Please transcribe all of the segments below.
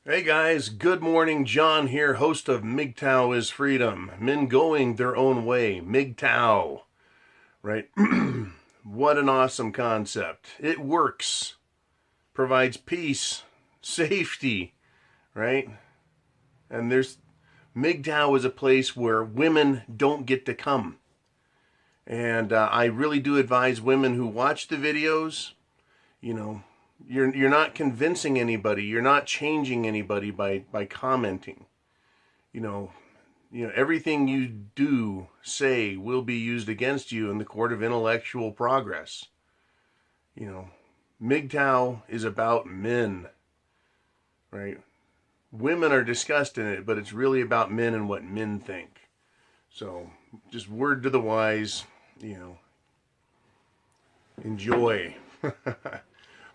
Hey guys, good morning. John here, host of Mgtow is Freedom. Men going their own way. Mgtow. Right? What an awesome concept. It works. Provides peace, safety, right? And Mgtow is a place where women don't get to come. And I really do advise women who watch the videos, you know, you're not convincing anybody. You're not changing anybody by commenting. You know, everything you do, say, will be used against you in the court of intellectual progress. Mgtow is about men, right? Women are discussed in it, but it's really about men and what men think. So, just word to the wise, enjoy.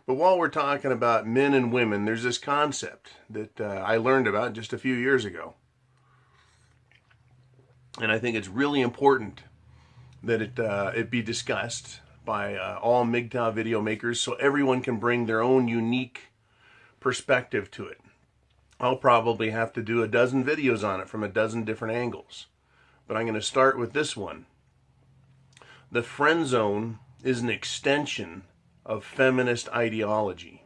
But while we're talking about men and women, there's this concept that I learned about just a few years ago. And I think it's really important that it be discussed by all Mgtow video makers so everyone can bring their own unique perspective to it. I'll probably have to do a dozen videos on it from a dozen different angles. But I'm going to start with this one. The friend zone is an extension of feminist ideology.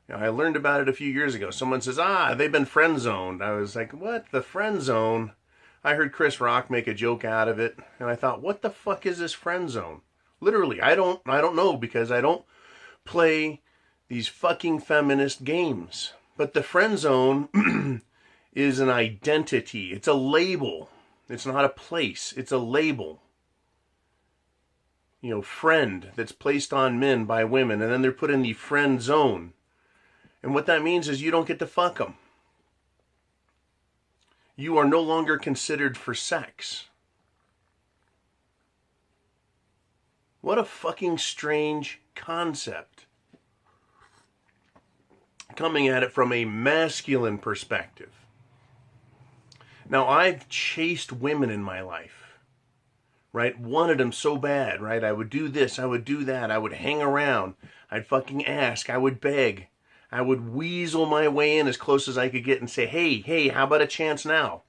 I learned about it a few years ago. Someone says, they've been friend zoned. I was like, what? The friend zone? I heard Chris Rock make a joke out of it, and I thought, what the fuck is this friend zone? Literally, I don't know, because I don't play these fucking feminist games. But the friend zone is an identity. It's a label. It's not a place. It's a label. Friend that's placed on men by women, and then they're put in the friend zone. And what that means is you don't get to fuck them. You are no longer considered for sex. What a fucking strange concept. Coming at it from a masculine perspective. Now, I've chased women in my life. Right? Wanted them so bad, right? I would do this, I would do that, I would hang around, I'd fucking ask, I would beg, I would weasel my way in as close as I could get and say, hey, how about a chance now?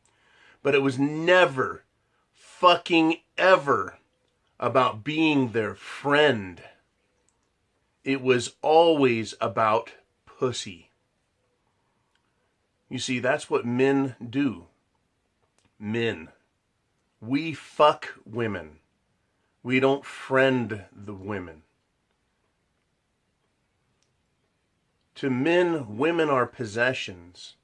But it was never, fucking ever, about being their friend. It was always about pussy. You see, that's what men do. Men. We fuck women. We don't friend the women. To men, women are possessions.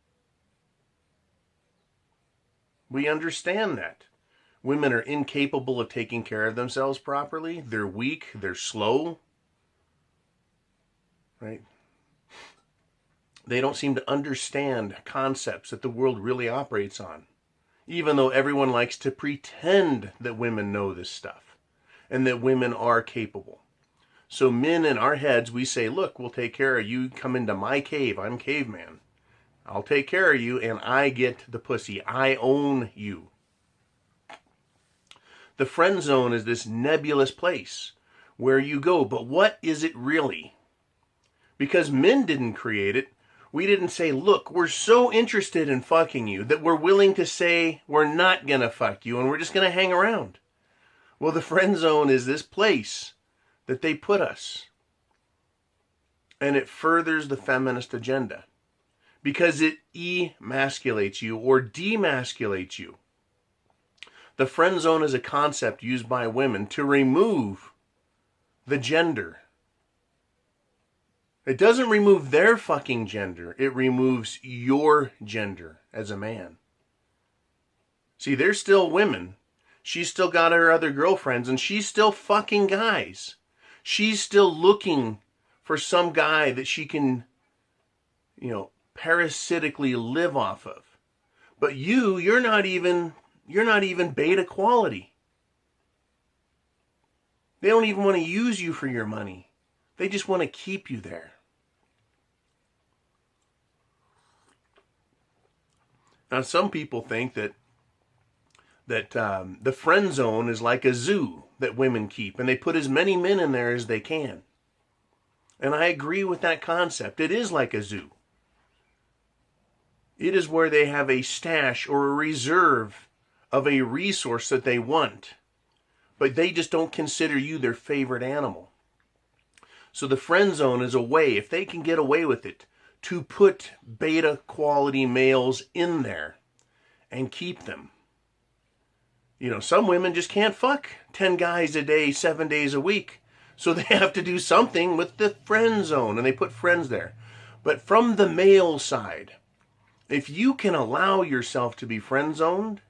We understand that. Women are incapable of taking care of themselves properly. They're weak. They're slow. Right? They don't seem to understand concepts that the world really operates on. Even though everyone likes to pretend that women know this stuff and that women are capable. So men in our heads, we say, look, we'll take care of you. Come into my cave. I'm caveman. I'll take care of you and I get the pussy. I own you. The friend zone is this nebulous place where you go. But what is it really? Because men didn't create it. We didn't say, look, we're so interested in fucking you that we're willing to say we're not going to fuck you and we're just going to hang around. Well, the friend zone is this place that they put us. And it furthers the feminist agenda because it emasculates you or demasculates you. The friend zone is a concept used by women to remove the gender. It doesn't remove their fucking gender. It removes your gender as a man. See, they're still women. She's still got her other girlfriends, and she's still fucking guys. She's still looking for some guy that she can, parasitically live off of. But you're not even beta quality. They don't even want to use you for your money. They just want to keep you there. Now, some people think that the friend zone is like a zoo that women keep, and they put as many men in there as they can. And I agree with that concept. It is like a zoo. It is where they have a stash or a reserve of a resource that they want, but they just don't consider you their favorite animal. So the friend zone is a way, if they can get away with it, to put beta quality males in there and keep them. You know, some women just can't fuck 10 guys a day, 7 days a week. So they have to do something with the friend zone, and they put friends there. But from the male side, if you can allow yourself to be friend zoned,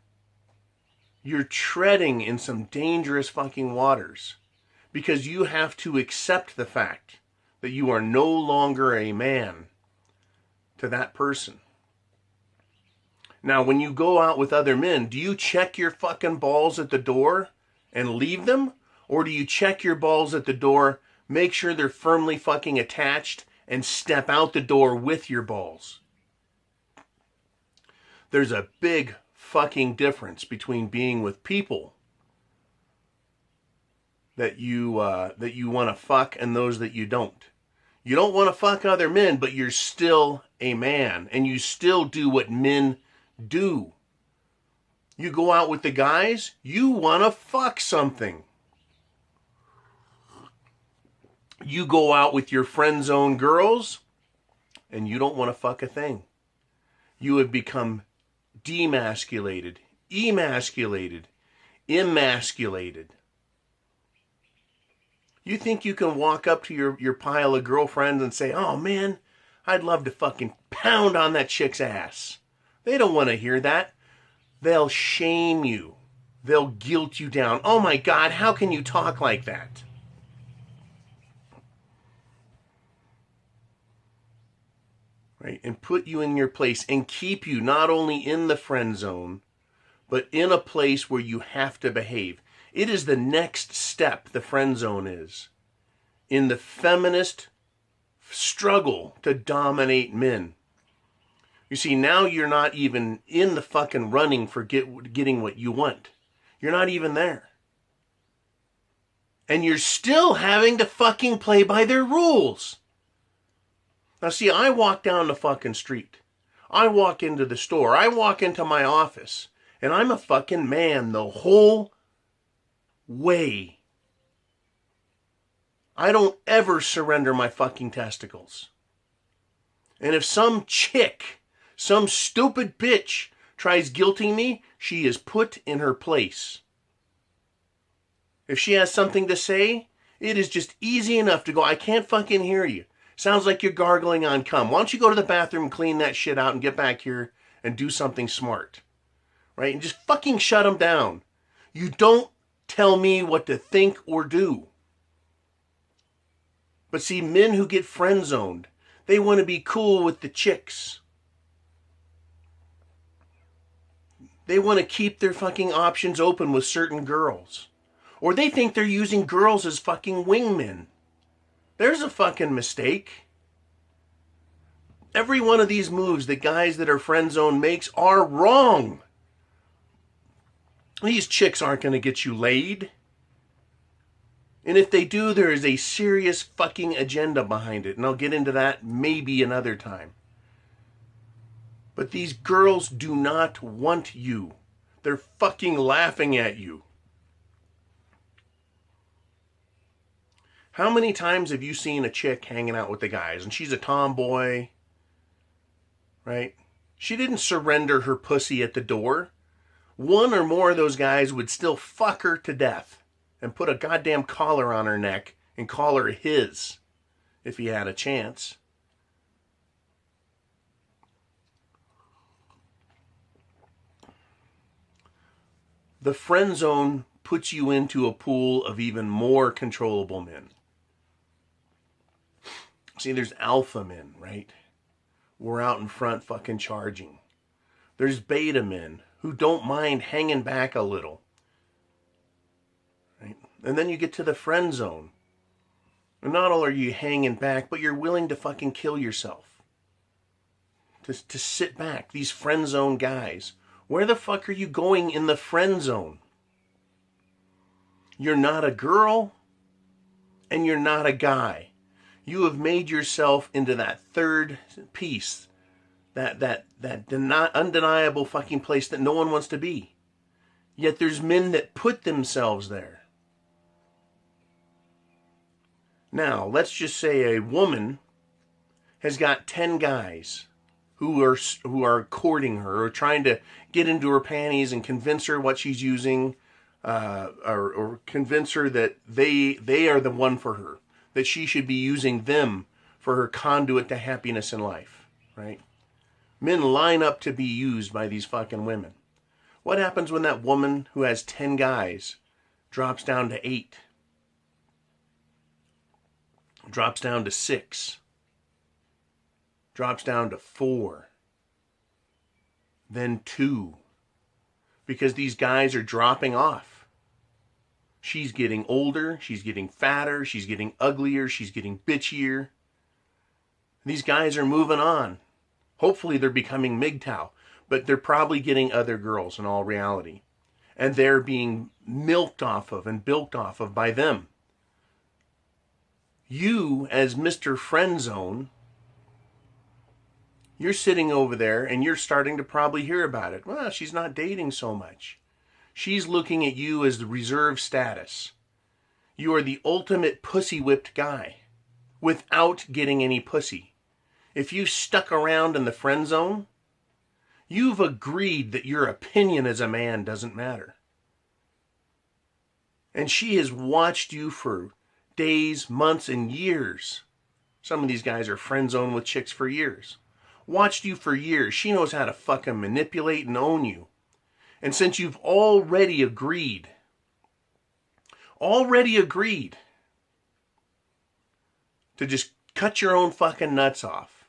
you're treading in some dangerous fucking waters. Because you have to accept the fact that you are no longer a man to that person. Now, when you go out with other men, do you check your fucking balls at the door and leave them? Or do you check your balls at the door, make sure they're firmly fucking attached, and step out the door with your balls? There's a big fucking difference between being with people that you want to fuck and those that you don't. You don't want to fuck other men, but you're still a man, and you still do what men do. You go out with the guys, you want to fuck something. You go out with your friend zone girls, and you don't want to fuck a thing. You have become demasculated, emasculated, emasculated. You think you can walk up to your pile of girlfriends and say, oh man, I'd love to fucking pound on that chick's ass. They don't want to hear that. They'll shame you. They'll guilt you down. Oh my God, how can you talk like that? Right? And put you in your place and keep you not only in the friend zone, but in a place where you have to behave. It is the next step, the friend zone is, in the feminist struggle to dominate men. You see, now you're not even in the fucking running for getting what you want. You're not even there. And you're still having to fucking play by their rules. Now see, I walk down the fucking street. I walk into the store. I walk into my office. And I'm a fucking man the whole way. I don't ever surrender my fucking testicles. And if some chick, some stupid bitch tries guilting me, she is put in her place. If she has something to say, it is just easy enough to go, I can't fucking hear you. Sounds like you're gargling on cum. Why don't you go to the bathroom and clean that shit out and get back here and do something smart? Right? And just fucking shut them down. You don't tell me what to think or do. But see, men who get friend zoned, they want to be cool with the chicks. They want to keep their fucking options open with certain girls. Or they think they're using girls as fucking wingmen. There's a fucking mistake. Every one of these moves that guys that are friend zone makes are wrong. These chicks aren't going to get you laid. And if they do, there is a serious fucking agenda behind it. And I'll get into that maybe another time. But these girls do not want you. They're fucking laughing at you. How many times have you seen a chick hanging out with the guys and she's a tomboy, right? She didn't surrender her pussy at the door. One or more of those guys would still fuck her to death and put a goddamn collar on her neck and call her his if he had a chance. The friend zone puts you into a pool of even more controllable men. See, there's alpha men, right? We're out in front fucking charging. There's beta men who don't mind hanging back a little. Right? And then you get to the friend zone. And not only are you hanging back, but you're willing to fucking kill yourself. To sit back. These friend zone guys. Where the fuck are you going in the friend zone? You're not a girl, and you're not a guy. You have made yourself into that third piece undeniable fucking place that no one wants to be. Yet there's men that put themselves there. Now, let's just say a woman has got 10 guys who are courting her or trying to get into her panties and convince her what she's using, or convince her that they are the one for her, that she should be using them for her conduit to happiness in life, right? Men line up to be used by these fucking women. What happens when that woman who has 10 guys drops down to 8? Drops down to 6? Drops down to 4? Then 2? Because these guys are dropping off. She's getting older, she's getting fatter, she's getting uglier, she's getting bitchier. These guys are moving on. Hopefully they're becoming Mgtow, but they're probably getting other girls in all reality. And they're being milked off of and bilked off of by them. You, as Mr. Friendzone, you're sitting over there and you're starting to probably hear about it. Well, she's not dating so much. She's looking at you as the reserve status. You are the ultimate pussy-whipped guy without getting any pussy. If you stuck around in the friend zone, you've agreed that your opinion as a man doesn't matter. And she has watched you for days, months, and years. Some of these guys are friend zone with chicks for years. Watched you for years. She knows how to fucking manipulate and own you. And since you've already agreed to just cut your own fucking nuts off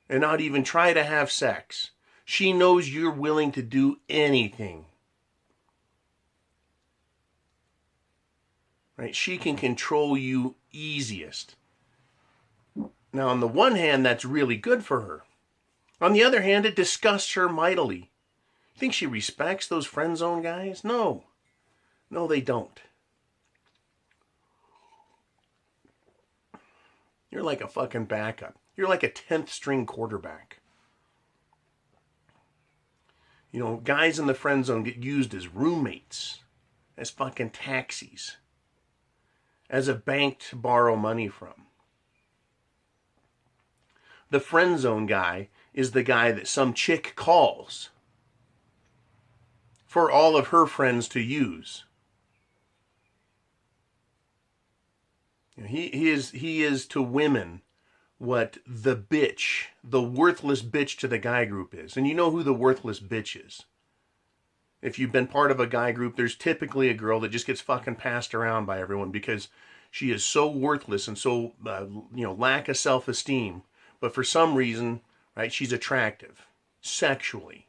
and not even try to have sex, she knows you're willing to do anything. Right? She can control you easiest. Now, on the one hand, that's really good for her. On the other hand, it disgusts her mightily. You think she respects those friend zone guys? No. No, they don't. You're like a fucking backup. You're like a 10th string quarterback. You know, guys in the friend zone get used as roommates, as fucking taxis, as a bank to borrow money from. The friend zone guy is the guy that some chick calls for all of her friends to use. You know, he is to women what the bitch, the worthless bitch to the guy group is. And you know who the worthless bitch is. If you've been part of a guy group, there's typically a girl that just gets fucking passed around by everyone because she is so worthless and so, lack of self-esteem. But for some reason, right, she's attractive, sexually.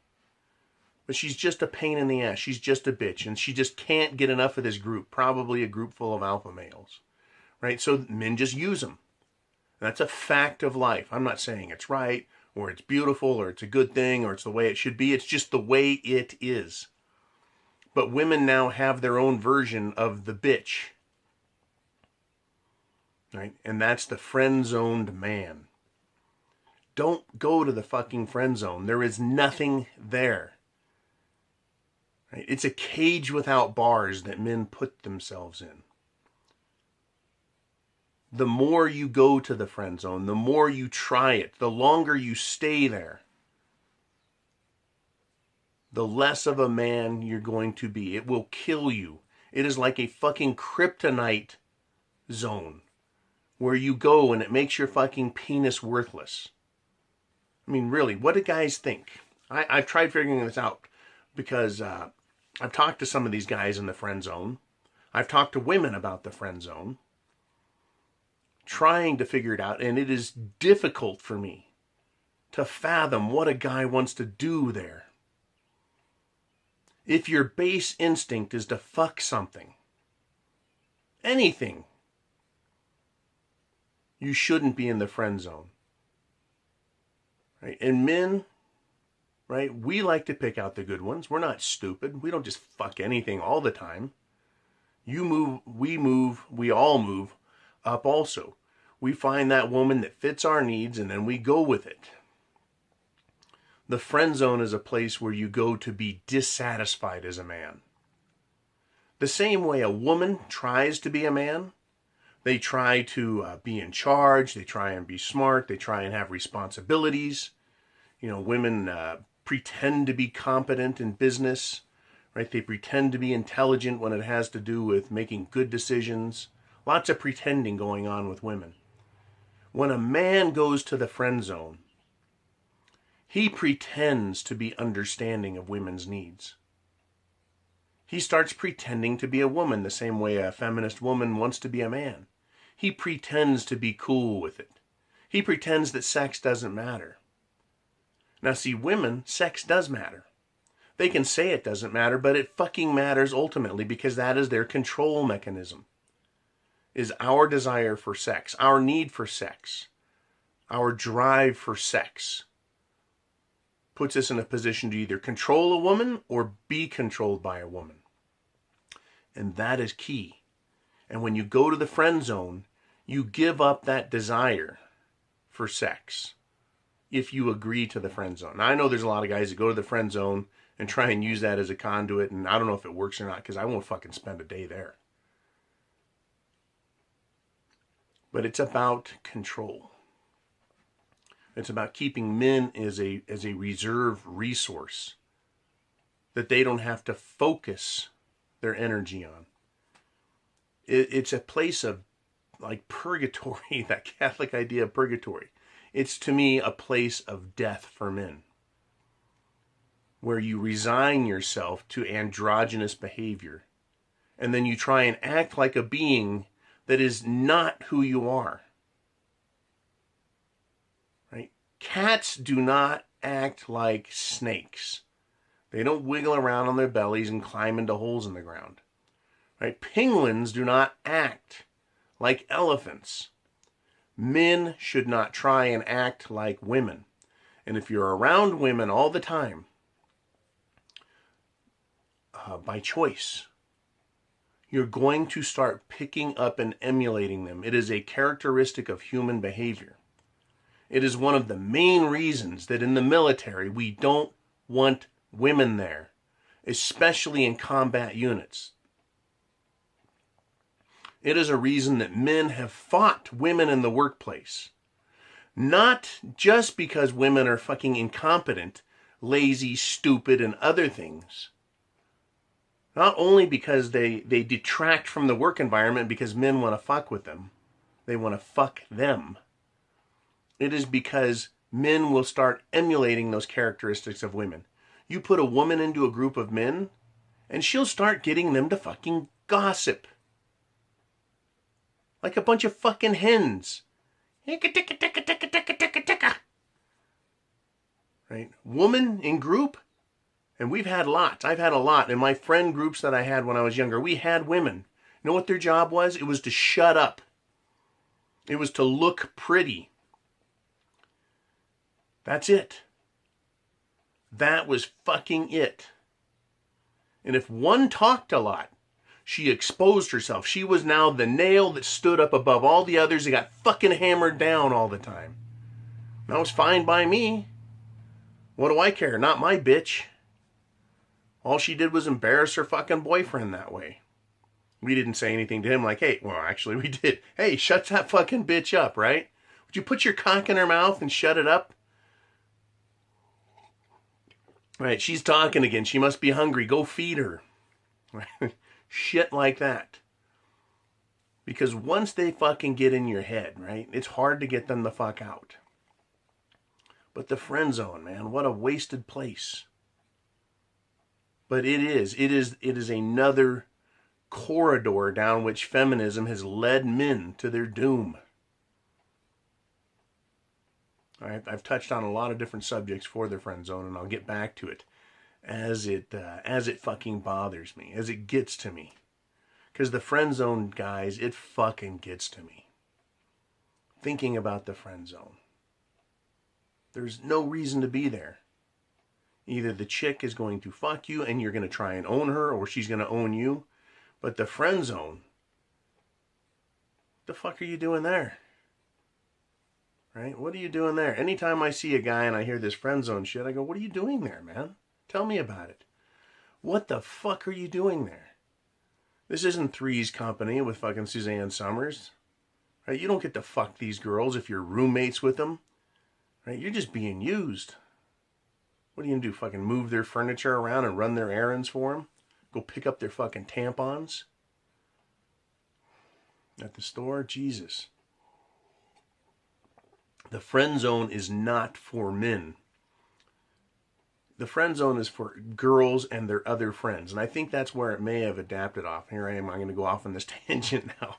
But she's just a pain in the ass. She's just a bitch. And she just can't get enough of this group. Probably a group full of alpha males. Right? So men just use them. That's a fact of life. I'm not saying it's right, or it's beautiful, or it's a good thing, or it's the way it should be. It's just the way it is. But women now have their own version of the bitch. Right? And that's the friend-zoned man. Don't go to the fucking friend zone. There is nothing there. Right? It's a cage without bars that men put themselves in. The more you go to the friend zone, the more you try it, the longer you stay there, the less of a man you're going to be. It will kill you. It is like a fucking kryptonite zone where you go and it makes your fucking penis worthless. I mean, really, what do guys think? I've tried figuring this out because I've talked to some of these guys in the friend zone. I've talked to women about the friend zone, trying to figure it out, and it is difficult for me to fathom what a guy wants to do there. If your base instinct is to fuck something, anything, you shouldn't be in the friend zone. Right? And men, right, we like to pick out the good ones. We're not stupid. We don't just fuck anything all the time. You move, we all move up also. We find that woman that fits our needs and then we go with it. The friend zone is a place where you go to be dissatisfied as a man. The same way a woman tries to be a man, they try to be in charge, they try and be smart, they try and have responsibilities. You know, women pretend to be competent in business, right? They pretend to be intelligent when it has to do with making good decisions. Lots of pretending going on with women. When a man goes to the friend zone, he pretends to be understanding of women's needs. He starts pretending to be a woman the same way a feminist woman wants to be a man. He pretends to be cool with it. He pretends that sex doesn't matter. Now see, women, sex does matter. They can say it doesn't matter, but it fucking matters ultimately because that is their control mechanism. Is our desire for sex, our need for sex, our drive for sex puts us in a position to either control a woman or be controlled by a woman. And that is key. And when you go to the friend zone, you give up that desire for sex if you agree to the friend zone. Now, I know there's a lot of guys that go to the friend zone and try and use that as a conduit, and I don't know if it works or not because I won't fucking spend a day there. But it's about control. It's about keeping men as a reserve resource that they don't have to focus their energy on. It's a place of like purgatory, that Catholic idea of purgatory. It's to me a place of death for men, where you resign yourself to androgynous behavior and then you try and act like a being that is not who you are. Right? Cats do not act like snakes. They don't wiggle around on their bellies and climb into holes in the ground. Right? Penguins do not act like elephants. Men should not try and act like women. And if you're around women all the time, by choice, you're going to start picking up and emulating them. It is a characteristic of human behavior. It is one of the main reasons that in the military we don't want women there, especially in combat units. It is a reason that men have fought women in the workplace. Not just because women are fucking incompetent, lazy, stupid, and other things. Not only because they detract from the work environment because men want to fuck with them. They want to fuck them. It is because men will start emulating those characteristics of women. You put a woman into a group of men, and she'll start getting them to fucking gossip. Like a bunch of fucking hens. Right? Woman in group, and we've had lots. I've had a lot. In my friend groups that I had when I was younger, we had women. You know what their job was? It was to shut up. It was to look pretty. That's it. That was fucking it. And if one talked a lot, she exposed herself. She was now the nail that stood up above all the others that got fucking hammered down all the time. That was fine by me. What do I care? Not my bitch. All she did was embarrass her fucking boyfriend that way. We didn't say anything to him like, hey, well, actually we did. Hey, shut that fucking bitch up, right? Would you put your cock in her mouth and shut it up? Right, she's talking again. She must be hungry. Go feed her. Shit like that. Because once they fucking get in your head, right, it's hard to get them the fuck out. But the friend zone, man, what a wasted place. But it is another corridor down which feminism has led men to their doom. All right, I've touched on a lot of different subjects for the friend zone, and I'll get back to it as it fucking bothers me, as it gets to me. Because the friend zone, guys, it fucking gets to me. Thinking about the friend zone. There's no reason to be there. Either the chick is going to fuck you and you're going to try and own her, or she's going to own you. But the friend zone, what the fuck are you doing there? right? What are you doing there? Anytime I see a guy and I hear this friend zone shit, I go, what are you doing there, man? Tell me about it. What the fuck are you doing there? This isn't Three's Company with fucking Suzanne Summers. Right? You don't get to fuck these girls if you're roommates with them. Right? You're just being used. What are you going to do? Fucking move their furniture around and run their errands for them? Go pick up their fucking tampons? At the store? Jesus. The friend zone is not for men. The friend zone is for girls and their other friends. And I think that's where it may have adapted off. Here I am. I'm going to go off on this tangent now.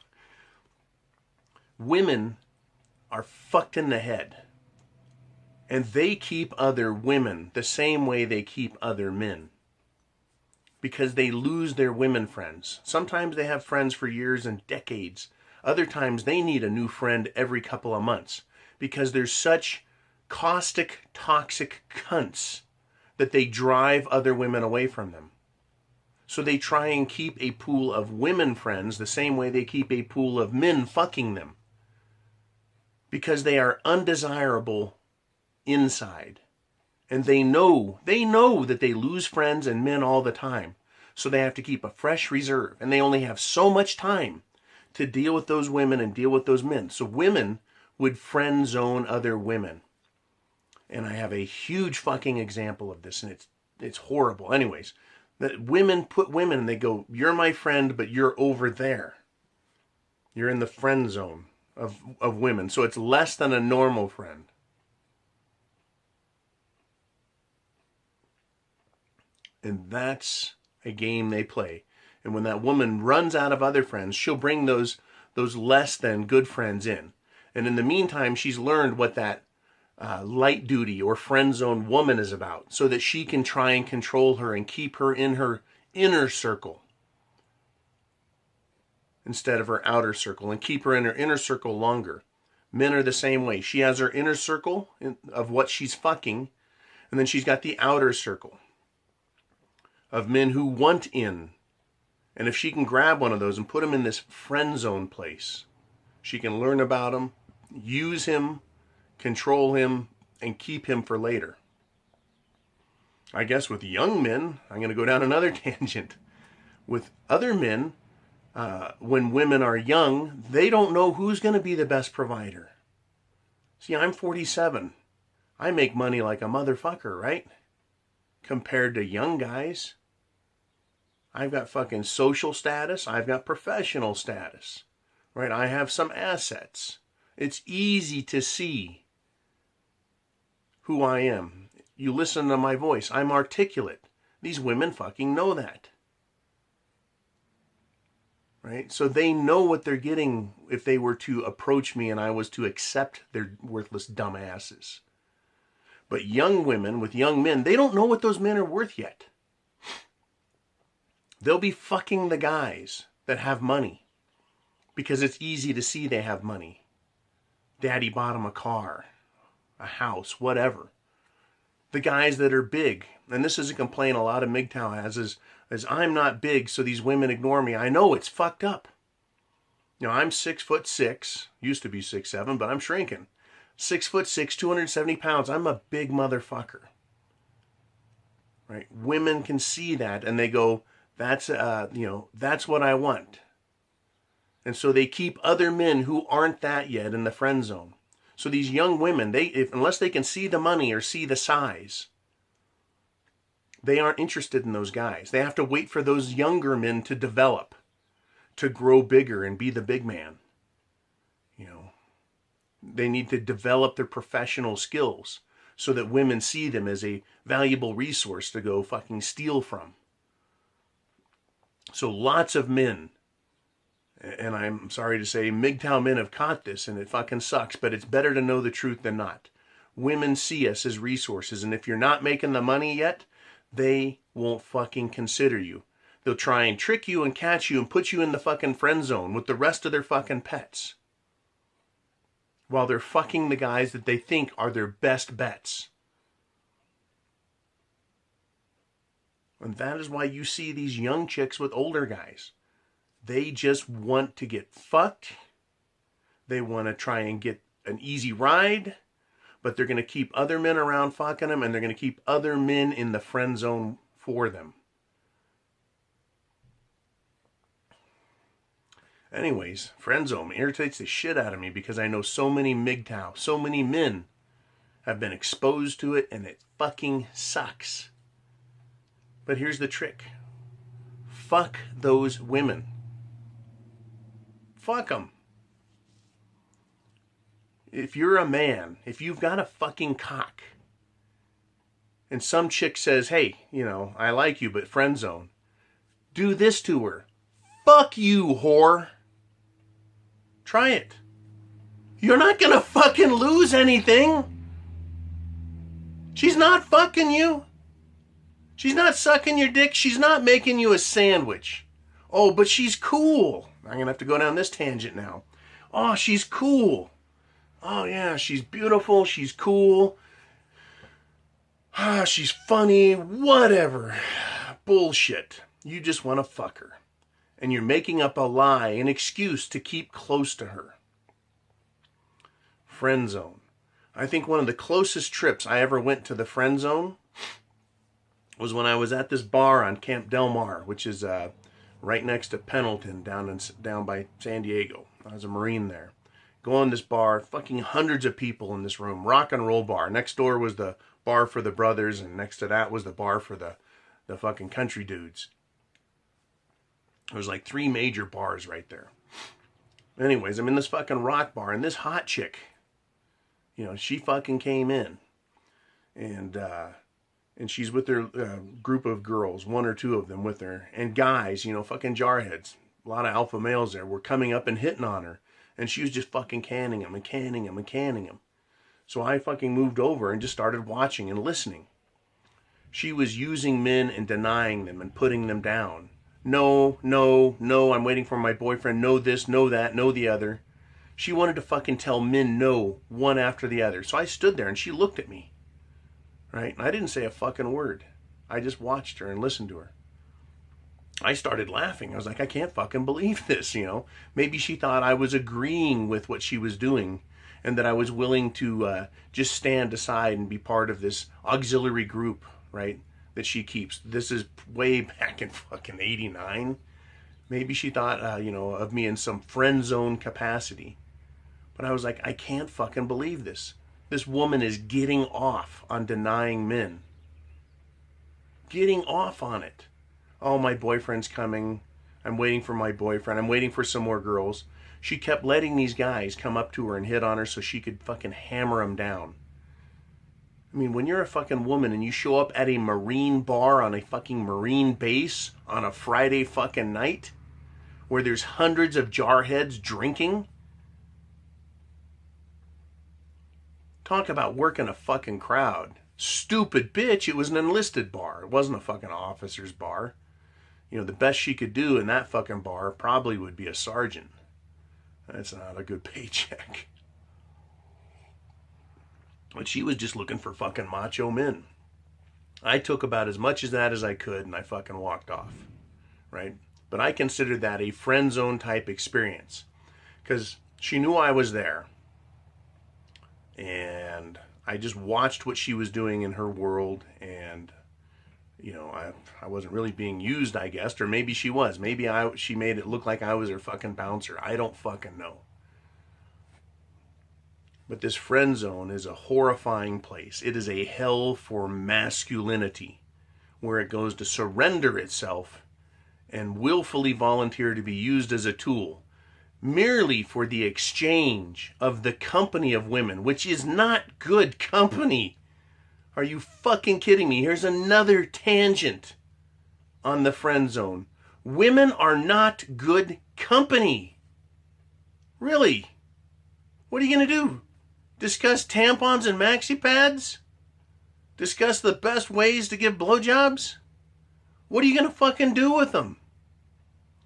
Women are fucked in the head. And they keep other women the same way they keep other men. Because they lose their women friends. Sometimes they have friends for years and decades. Other times they need a new friend every couple of months. Because they're such caustic, toxic cunts that they drive other women away from them. So they try and keep a pool of women friends the same way they keep a pool of men fucking them. Because they are undesirable inside. And they know that they lose friends and men all the time. So they have to keep a fresh reserve. And they only have so much time to deal with those women and deal with those men. So women would friend zone other women. And I have a huge fucking example of this, and it's horrible. Anyways, that women put women and they go, you're my friend, but you're over there. You're in the friend zone of women. So it's less than a normal friend. And that's a game they play. And when that woman runs out of other friends, she'll bring those less than good friends in. And in the meantime, she's learned what that light duty or friend zone woman is about, so that she can try and control her and keep her in her inner circle instead of her outer circle, and keep her in her inner circle longer. Men are the same way. She has her inner circle of what she's fucking, and then she's got the outer circle of men who want in. And if she can grab one of those and put him in this friend zone place, she can learn about him, use him, control him, and keep him for later. I guess with young men, I'm going to go down another tangent. With other men, when women are young, they don't know who's going to be the best provider. See, I'm 47. I make money like a motherfucker, right? Compared to young guys. I've got fucking social status. I've got professional status. Right? I have some assets. It's easy to see who I am. You listen to my voice. I'm articulate. These women fucking know that. Right? So they know what they're getting if they were to approach me and I was to accept their worthless dumbasses. But young women with young men, they don't know what those men are worth yet. They'll be fucking the guys that have money because it's easy to see they have money. Daddy bought them a car, a house, whatever. The guys that are big, and this is a complaint a lot of Mgtow has, is I'm not big, so these women ignore me. I know it's fucked up. You know, I'm 6'6", used to be 6'7", but I'm shrinking. 6'6", 270 pounds. I'm a big motherfucker. Right? Women can see that, and they go, that's what I want. And so they keep other men who aren't that yet in the friend zone. So these young women, unless they can see the money or see the size, they aren't interested in those guys. They have to wait for those younger men to develop, to grow bigger and be the big man. You know, they need to develop their professional skills so that women see them as a valuable resource to go fucking steal from. So lots of men, and I'm sorry to say, Mgtow men have caught this, and it fucking sucks, but it's better to know the truth than not. Women see us as resources, and if you're not making the money yet, they won't fucking consider you. They'll try and trick you and catch you and put you in the fucking friend zone with the rest of their fucking pets, while they're fucking the guys that they think are their best bets. And that is why you see these young chicks with older guys. They just want to get fucked. They want to try and get an easy ride, but they're going to keep other men around fucking them, and they're going to keep other men in the friend zone for them. Anyways, friend zone irritates the shit out of me because I know so many Mgtow, so many men have been exposed to it, and it fucking sucks. But here's the trick. Fuck those women. Fuck them. If you're a man, if you've got a fucking cock, and some chick says, hey, you know, I like you, but friend zone, do this to her. Fuck you, whore. Try it. You're not gonna fucking lose anything. She's not fucking you. She's not sucking your dick. She's not making you a sandwich. Oh, but she's cool. I'm going to have to go down this tangent now. Oh, she's cool. Oh, yeah, she's beautiful. She's cool. Ah, she's funny. Whatever. Bullshit. You just want to fuck her. And you're making up a lie, an excuse to keep close to her. Friend zone. I think one of the closest trips I ever went to the friend zone was when I was at this bar on Camp Del Mar, which is right next to Pendleton down by San Diego. I was a Marine there. Go in this bar, fucking hundreds of people in this room, rock and roll bar. Next door was the bar for the brothers, and next to that was the bar for the fucking country dudes. There was like 3 major bars right there. Anyways, I'm in this fucking rock bar, and this hot chick, you know, she fucking came in, and she's with her group of girls, 1 or 2 of them with her, and guys, you know, fucking jarheads, a lot of alpha males there, were coming up and hitting on her, and she was just fucking canning them and canning them and canning them. So I fucking moved over and just started watching and listening. She was using men and denying them and putting them down. No, no, no, I'm waiting for my boyfriend, no this, no that, no the other. She wanted to fucking tell men no, one after the other. So I stood there and she looked at me. Right? And I didn't say a fucking word. I just watched her and listened to her. I started laughing. I was like, I can't fucking believe this, you know. Maybe she thought I was agreeing with what she was doing and that I was willing to just stand aside and be part of this auxiliary group, right, that she keeps. This is way back in fucking 89. Maybe she thought, you know, of me in some friend zone capacity. But I was like, I can't fucking believe this. This woman is getting off on denying men. Getting off on it. Oh, my boyfriend's coming. I'm waiting for my boyfriend. I'm waiting for some more girls. She kept letting these guys come up to her and hit on her so she could fucking hammer them down. I mean, when you're a fucking woman and you show up at a Marine bar on a fucking Marine base on a Friday fucking night where there's hundreds of jarheads drinking, talk about working a fucking crowd. Stupid bitch, it was an enlisted bar. It wasn't a fucking officer's bar. You know, the best she could do in that fucking bar probably would be a sergeant. That's not a good paycheck. But she was just looking for fucking macho men. I took about as much of that as I could and I fucking walked off. Right? But I considered that a friend zone type experience. Because she knew I was there. And I just watched what she was doing in her world, and you know, I wasn't really being used, I guess, or maybe she was. Maybe she made it look like I was her fucking bouncer. I don't fucking know. But this friend zone is a horrifying place. It is a hell for masculinity, where it goes to surrender itself and willfully volunteer to be used as a tool, merely for the exchange of the company of women, which is not good company. Are you fucking kidding me? Here's another tangent on the friend zone. Women are not good company. Really? What are you going to do? Discuss tampons and maxi pads? Discuss the best ways to give blowjobs? What are you going to fucking do with them?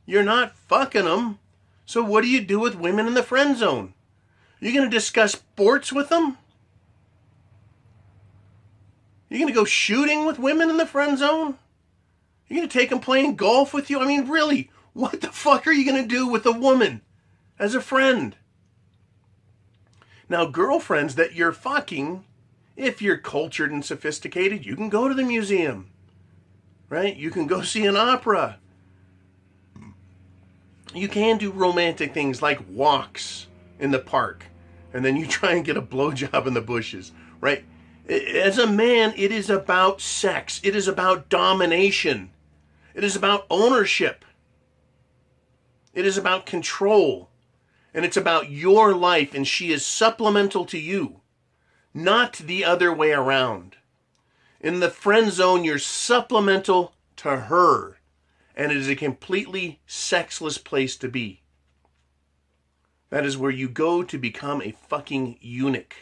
You're not fucking them. So what do you do with women in the friend zone? You're going to discuss sports with them? You're going to go shooting with women in the friend zone? You're going to take them playing golf with you? I mean, really, what the fuck are you going to do with a woman as a friend? Now, girlfriends that you're fucking, if you're cultured and sophisticated, you can go to the museum, right? You can go see an opera. You can do romantic things like walks in the park, and then you try and get a blowjob in the bushes, right? As a man, it is about sex. It is about domination. It is about ownership. It is about control. And it's about your life, and she is supplemental to you, not the other way around. In the friend zone, you're supplemental to her, and it is a completely sexless place to be. That is where you go to become a fucking eunuch.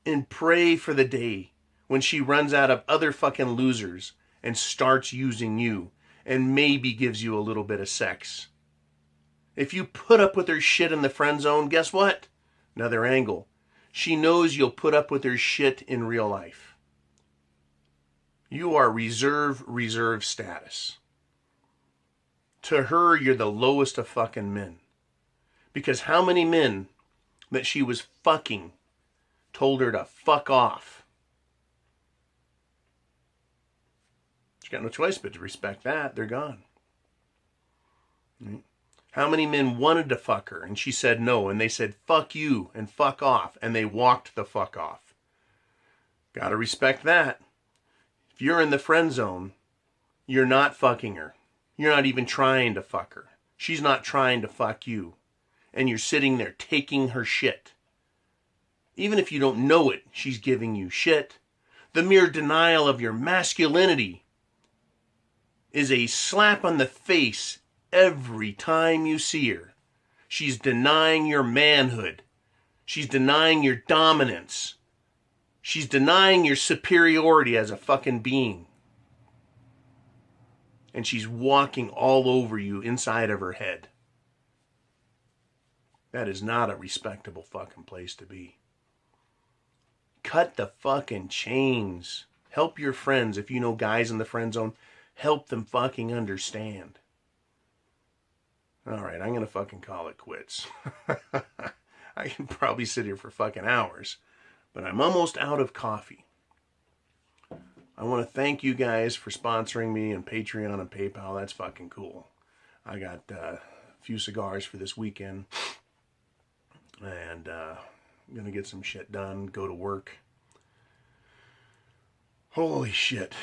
And pray for the day when she runs out of other fucking losers and starts using you and maybe gives you a little bit of sex. If you put up with her shit in the friend zone, guess what? Another angle. She knows you'll put up with her shit in real life. You are reserve status. To her, you're the lowest of fucking men. Because how many men that she was fucking told her to fuck off? She got no choice but to respect that. They're gone. How many men wanted to fuck her and she said no, and they said fuck you and fuck off, and they walked the fuck off? Gotta respect that. If you're in the friend zone, you're not fucking her. You're not even trying to fuck her. She's not trying to fuck you. And you're sitting there taking her shit. Even if you don't know it, she's giving you shit. The mere denial of your masculinity is a slap on the face every time you see her. She's denying your manhood. She's denying your dominance. She's denying your superiority as a fucking being. And she's walking all over you inside of her head. That is not a respectable fucking place to be. Cut the fucking chains. Help your friends. If you know guys in the friend zone, help them fucking understand. All right, I'm going to fucking call it quits. I can probably sit here for fucking hours, but I'm almost out of coffee. I want to thank you guys for sponsoring me on Patreon and PayPal. That's fucking cool. I got a few cigars for this weekend, and I'm going to get some shit done, go to work. Holy shit,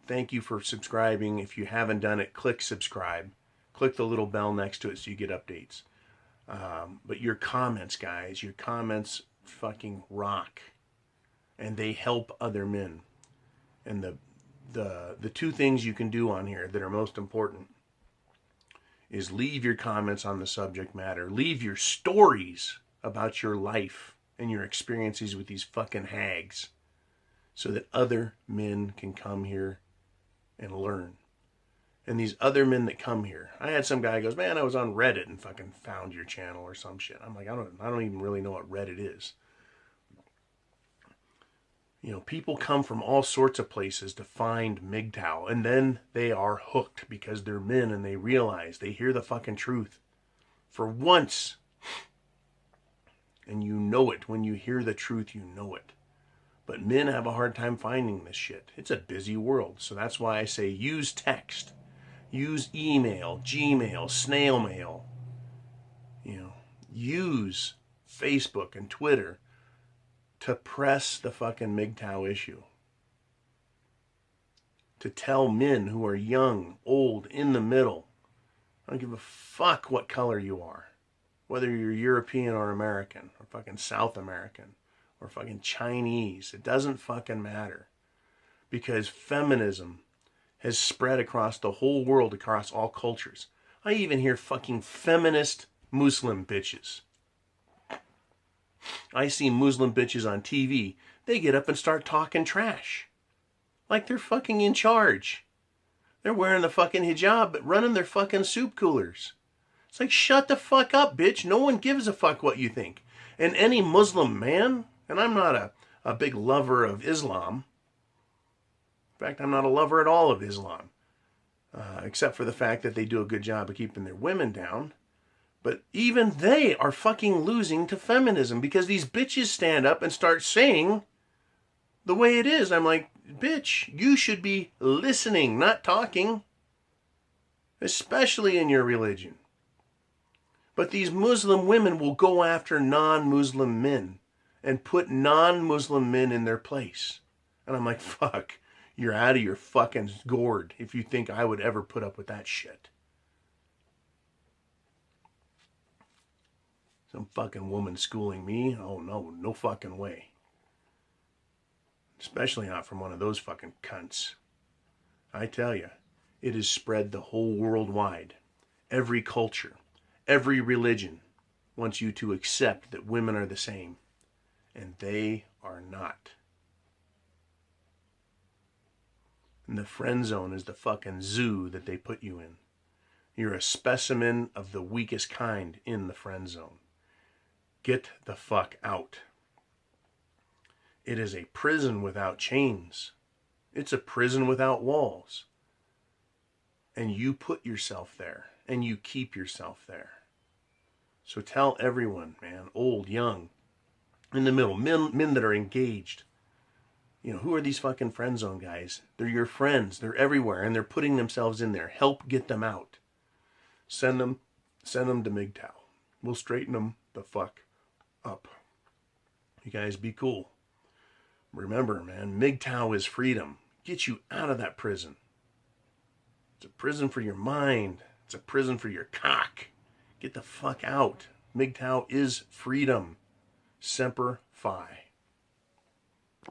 Thank you for subscribing. If you haven't done it, click subscribe. Click the little bell next to it so you get updates. But your comments, guys, your comments fucking rock. And they help other men. And the two things you can do on here that are most important is leave your comments on the subject matter. Leave your stories about your life and your experiences with these fucking hags so that other men can come here and learn. And these other men that come here, I had some guy who goes, man, I was on Reddit and fucking found your channel or some shit. I'm like, I don't even really know what Reddit is. People come from all sorts of places to find Mgtow, and then they are hooked because they're men and they realize, they hear the fucking truth for once. And you know it. When you hear the truth, you know it. But men have a hard time finding this shit. It's a busy world. So that's why I say use text. Use email, Gmail, snail mail. Use Facebook and Twitter to press the fucking Mgtow issue. To tell men who are young, old, in the middle, I don't give a fuck what color you are. Whether you're European or American, or fucking South American, or fucking Chinese. It doesn't fucking matter. Because feminism has spread across the whole world, across all cultures. I even hear fucking feminist Muslim bitches. I see Muslim bitches on TV. They get up and start talking trash. Like they're fucking in charge. They're wearing the fucking hijab, but running their fucking soup coolers. It's like, shut the fuck up, bitch. No one gives a fuck what you think. And any Muslim man, and I'm not a big lover of Islam. In fact, I'm not a lover at all of Islam. Except for the fact that they do a good job of keeping their women down. But even they are fucking losing to feminism because these bitches stand up and start saying the way it is. I'm like, bitch, you should be listening, not talking, especially in your religion. But these Muslim women will go after non-Muslim men and put non-Muslim men in their place. And I'm like, fuck, you're out of your fucking gourd if you think I would ever put up with that shit. Some fucking woman schooling me? Oh no, no fucking way. Especially not from one of those fucking cunts. I tell you, it is spread the whole world wide. Every culture, every religion wants you to accept that women are the same. And they are not. And the friend zone is the fucking zoo that they put you in. You're a specimen of the weakest kind in the friend zone. Get the fuck out. It is a prison without chains. It's a prison without walls. And you put yourself there. And you keep yourself there. So tell everyone, man, old, young, in the middle, men that are engaged. You know, who are these fucking friend zone guys? They're your friends. They're everywhere. And they're putting themselves in there. Help get them out. Send them to Mgtow. We'll straighten them the fuck up. You guys be cool. Remember, man, Mgtow is freedom. Get you out of that prison. It's a prison for your mind. It's a prison for your cock. Get the fuck out. Mgtow is freedom. Semper Fi.